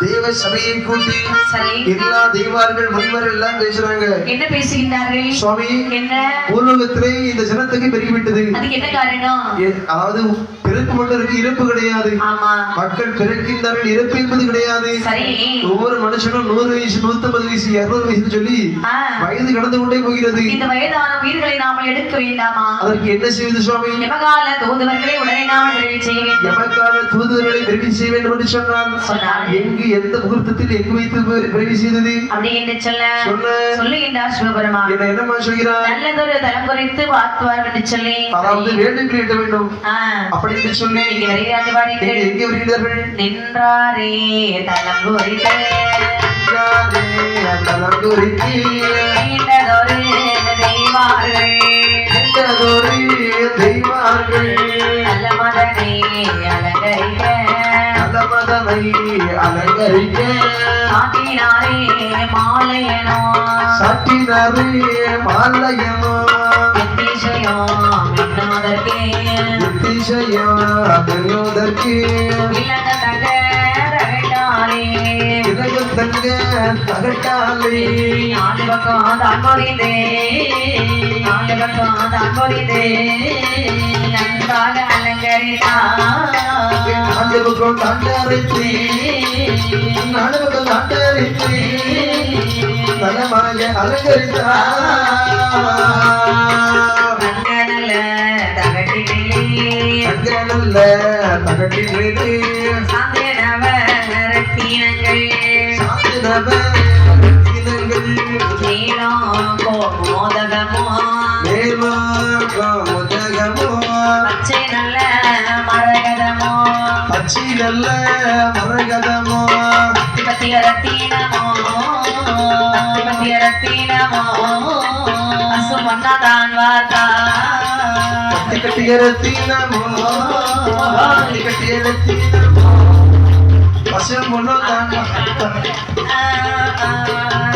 தேவ சபையை கூட்டி எல்லா தெய்வார்கள் முன்வர் எல்லாம் பேசுறாங்க. என்ன பேசுகின்றார்கள் சுவாமி? என்ன பூலோகத்திலே இந்த ஜனத்துக்கு பெருகிவிட்டது. அதுக்கு என்ன காரணம்? அதாவது பிறப்பு மட்டும் இருக்கு, இறப்பு கிடையாது. மக்கள் பிறக்கின்றார்கள், இறப்பு என்பது கிடையாது. ஒவ்வொரு மனுஷனும் 100 வயசு 150 வயசு 200 வயசு சொல்லி வயது கடந்து கொண்டே போகிறது. இந்த வயதான உயிர்களை நாம எடுக்க வேண்டாமா? அதற்கு என்ன செய்வது சுவாமி? யமகால தூதுவர்களை உடனே நாம விரைவில் செய்ய வேண்டும். யமகால தூதுவர்களை விரைவில் செய்ய வேண்டும் என்று சொன்னார். எங்கு எந்த முகூர்த்தத்தில் எங்கு வைத்து விரைவில் செய்தது அப்படி என்று சொல்லுகின்றார் சிவபெருமா. என்னமா சொல்கிறார்? நல்லதொரு தலம் குறித்து பார்த்துவார் என்று சொல்லி, அதாவது வேண்டும் கேட்க வேண்டும் அப்படி என்று சொல்லி எங்க வருகிறார்கள்? நின்றாரே தலம் குறித்து தெய்வார்கள் நல்ல மதனை அலங்கரிக்க சாட்டினாரே மாலையனோ தகட்டாலே நாலு பக்கம் தான் பொறிதே நன்றாக அலங்கரித்தார். நலமாக அலங்கரித்தார். தகட்டிலே சாந்தனவரத்தினங்கள் மோதகமோ பச்சை நல்ல மரகதமோ ரத்தினமோ அசுமன்னதான் வார்த்தா ரத்தினமோ பசுமன்னதான்